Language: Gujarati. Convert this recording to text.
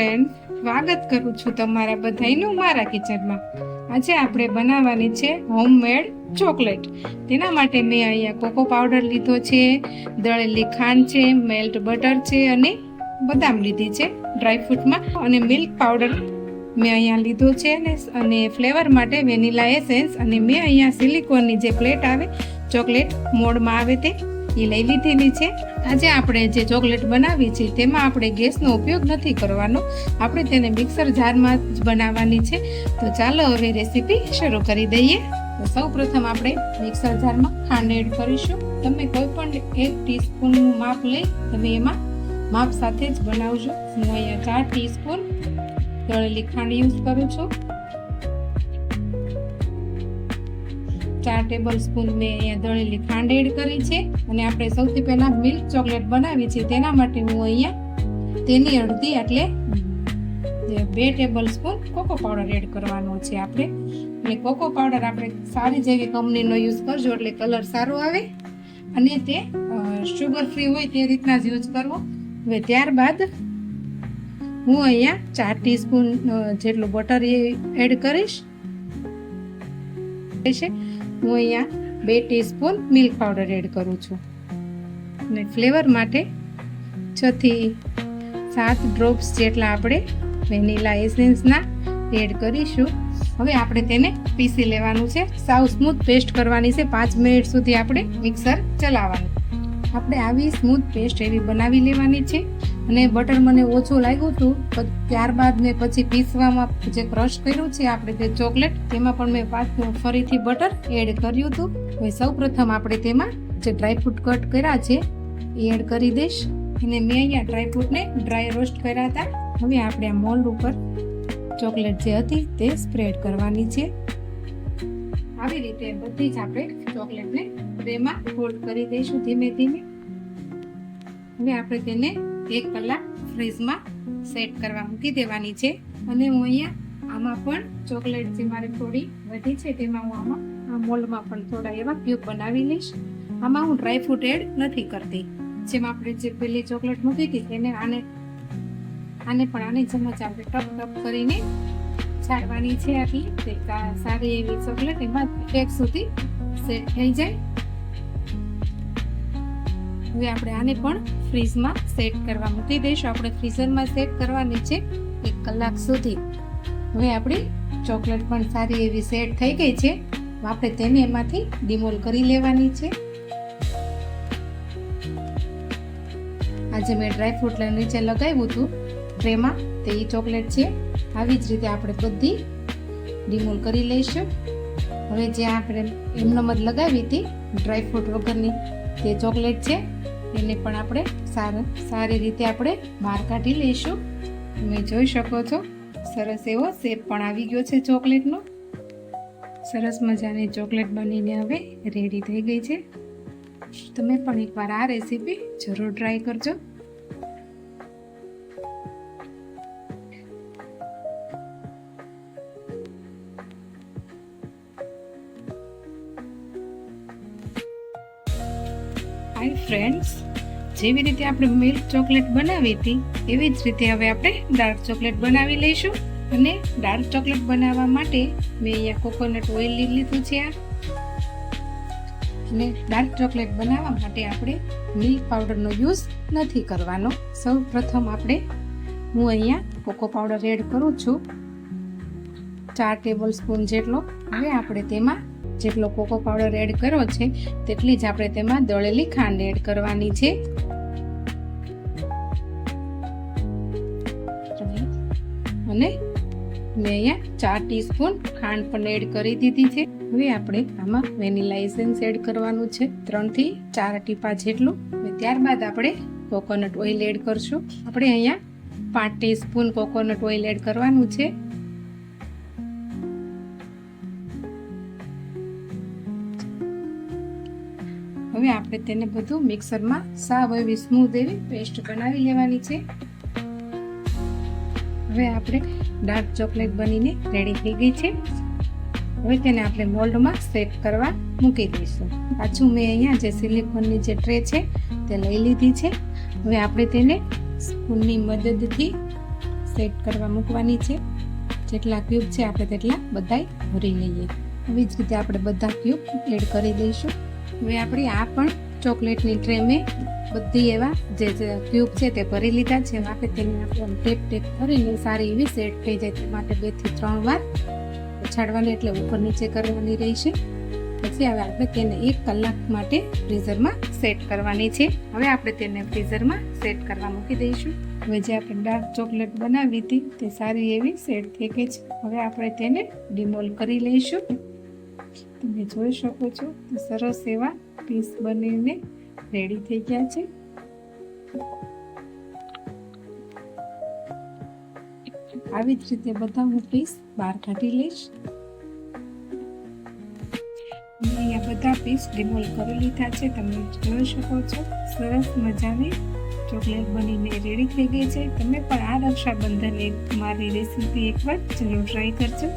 ફ્રેન્ડ, સ્વાગત કરું છું તમારા બધાયનું મારા કિચનમાં. આજે આપણે બનાવવાની છે હોમમેડ ચોકલેટ. તેના માટે મેં અહીંયા કોકો પાવડર લીધો છે, દળેલી ખાંડ છે, મેલ્ટ બટર છે અને બદામ લીધી છે ડ્રાયફ્રૂટમાં, અને મિલ્ક પાવડર મેં અહીંયા લીધો છે અને ફ્લેવર માટે વેનીલા એસેન્સ, અને મેં અહીંયા સિલિકોનની જે પ્લેટ આવે ચોકલેટ મોડમાં આવે તે એ લઈ લીધેલી છે. આજે આપણે જે ચોકલેટ બનાવી છે તેમાં આપણે ગેસનો ઉપયોગ નથી કરવાનો, આપણે તેને મિક્સર જારમાં જ બનાવવાની છે. તો ચાલો હવે રેસીપી શરૂ કરી દઈએ. તો સૌ પ્રથમ આપણે મિક્સર જારમાં ખાંડ એડ કરીશું. તમે કોઈ પણ 1 ટીસ્પૂનનું માપ લઈ તમે એમાં માપ સાથે જ બનાવજો. હું અહીંયા 4 ટીસ્પૂન દળેલી ખાંડ યુઝ કરું છું. 4 ટેબલ સ્પૂન મેં અહીંયા દળેલી ખાંડ એડ કરી છે. અને આપણે સૌથી પહેલા મિલ્ક ચોકલેટ બનાવી છે તેના માટે હું અહીંયા તેની અડધી એટલે 2 tablespoon cocoa powder add કરવાનો છે આપણે. અને કોકો પાવડર આપણે સારી જેવી કંપનીનો યુઝ કરજો એટલે કલર સારો આવે, અને તે શુગર ફ્રી હોય તે રીતના જ યુઝ કરવો. હવે ત્યારબાદ હું અહીંયા 4 ટીસ્પૂન જેટલું બટર એડ કરીશ. હું અહીંયા 2 ટીસ્પૂન મિલ્ક પાવડર એડ કરું છું, અને ફ્લેવર માટે 6 થી 7 ડ્રોપ્સ જેટલા આપણે વેનીલા એસેન્સના એડ કરીશું. હવે આપણે તેને પીસી લેવાનું છે, સાવ સ્મૂથ પેસ્ટ કરવાની છે. 5 મિનિટ સુધી આપણે મિક્સર ચલાવવાનું. આપણે આવી સ્મૂથ પેસ્ટ એવી બનાવી લેવાની છે. અને બટર મને ઓછું લાગ્યું હતું, ત્યારબાદ મેં પછી પીસવામાં જે ક્રશ કર્યું છે આપણે તે ચોકલેટ, તેમાં પણ મેં પાછું ફરીથી બટર એડ કર્યું હતું. હવે સૌ પ્રથમ આપણે તેમાં જે ડ્રાયફ્રૂટ કટ કર્યા છે એ એડ કરી દઈશ. અને મેં અહીંયા ડ્રાયફ્રૂટને ડ્રાય રોસ્ટ કર્યા હતા. હવે આપણે આ મોલ્ડ ઉપર ચોકલેટ જે હતી તે સ્પ્રેડ કરવાની છે. આવી રીતે બધી જ આપણે ચોકલેટને ટ્રેમાં ફોલ્ડ કરી દઈશું ધીમે ધીમે. હવે આપણે તેને 1 કલાક ફ્રીઝમાં સેટ કરવા મૂકી દેવાની છે. અને હું અહીંયા આમાં પણ ચોકલેટ જે મારે થોડી વધી છે તેમાં હું આમાં આ મોલ્ડમાં પણ થોડા એવા ક્યુબ બનાવી લઈશ. આમાં હું ડ્રાયફ્રૂટ એડ નથી કરતી. જેમ આપણે જે પેલી ચોકલેટ મૂકી હતી તેને આને પણ આની ચમચ આપણે ટપ કરીને છાડવાની છે. આટલી તે સારી એવી ચોકલેટ એમાં એક સુધી સેટ થઈ જાય. હવે આપણે આને પણ ફ્રીઝમાં સેટ કરવા મૂકી દઈશું. આપણે ફ્રીઝરમાં સેટ કરવાની છે 1 કલાક સુધી. હવે આપણી ચોકલેટ પણ સારી એવી સેટ થઈ ગઈ છે. આપણે તેને એમાંથી ડિમોલ કરી લેવાની છે. આજે મેં ડ્રાયફ્રૂટ નીચે લગાવ્યું હતું ટ્રેમાં, તે એ ચોકલેટ છે. આવી જ રીતે આપણે બધી ડિમોલ કરી લઈશું. હવે જે આપણે એમનો મત લગાવી હતી ડ્રાયફ્રૂટ વગરની તે ચોકલેટ છે એને પણ આપણે સારી રીતે આપણે બહાર કાઢી લઈશું. તમે જોઈ શકો છો સરસ એવો શેપ પણ આવી ગયો છે ચોકલેટનો. સરસ મજાની ચોકલેટ બનીને હવે રેડી થઈ ગઈ છે. તમે પણ એકવાર આ રેસીપી જરૂર ટ્રાય કરજો. હાય ફ્રેન્ડ્સ, જેવી રીતે આપણે મિલ્ક ચોકલેટ બનાવી હતી એવી જ રીતે હવે આપણે ડાર્ક ચોકલેટ બનાવી લઈશું. અને ડાર્ક ચોકલેટ બનાવવા માટે મેં અહીંયા કોકોનટ ઓઇલ લીધું છે. અને ડાર્ક ચોકલેટ બનાવવા માટે આપણે મિલ્ક પાવડરનો યુઝ નથી કરવાનો. સૌ પ્રથમ હું અહીંયા કોકો પાવડર એડ કરું છું 4 ટેબલ સ્પૂન જેટલો. હવે આપણે તેમાં જેટલો કોકો પાવડર એડ કર્યો છે તેટલી જ આપણે તેમાં દળેલી ખાંડ એડ કરવાની છે. અને મેં અહીંયા 4 ટીસ્પૂન ખાંડ પણ એડ કરી દીધી છે. હવે આપણે આમાં વેનીલા એસેન્સ એડ કરવાનું છે 3 થી 4 ટીપા જેટલું. ત્યારબાદ આપણે કોકોનટ ઓઇલ એડ કરશું. આપણે અહીંયા 5 ટીસ્પૂન કોકોનટ ઓઇલ એડ કરવાનું છે. હવે આપણે તેને બધું મિક્સરમાં સાવ એવી સ્મૂથ એવી પેસ્ટ બનાવી લેવાની છે. હવે આપણે ડાર્ક ચોકલેટ બનીને રેડી થઈ ગઈ છે. હવે તેને આપણે મોલ્ડમાં સેટ કરવા મૂકી દઈશું. પાછું મેં અહીંયા જે સિલિકોનની જે ટ્રે છે તે લઈ લીધી છે. હવે આપણે તેને સ્પૂનની મદદથી સેટ કરવા મૂકવાની છે. જેટલા ક્યુબ છે આપણે તેટલા બધાય ભરી લઈએ. આવી જ રીતે આપણે બધા ક્યુબ એડ કરી દઈશું. હવે આપણે આ પણ ચોકલેટની ટ્રે મેં બધી એવા જે ક્યુબ છે તે ભરી લીધા છે. આપણે તેને ટેપ કરીને સારી એવી સેટ થઈ જાય તે માટે 2 થી 3 વાર ઉછાળવાની, એટલે ઉપર નીચે કરવાની રહેશે. પછી હવે આપણે તેને 1 કલાક માટે ફ્રીઝરમાં સેટ કરવાની છે. હવે આપણે તેને ફ્રીઝરમાં સેટ કરવા મૂકી દઈશું. હવે જે આપણે ડાર્ક ચોકલેટ બનાવી હતી તે સારી એવી સેટ થઈ ગઈ છે. હવે આપણે તેને ડિમોલ કરી લઈશું. તમે જોઈ શકો છો તો સરસ એવા પીસ બનીને રેડી થઈ ગયા છે. આવી જ રીતે બધા હું પીસ બહાર કાઢી લઈશ. અહીંયા બધા પીસ ડિમોલ કરી લીધા છે. તમે જોઈ શકો છો સરસ મજાની ચોકલેટ બનીને રેડી થઈ ગઈ છે. તમે પણ આ રક્ષાબંધનની મારી રેસીપી એકવાર જરૂર ટ્રાય કરજો.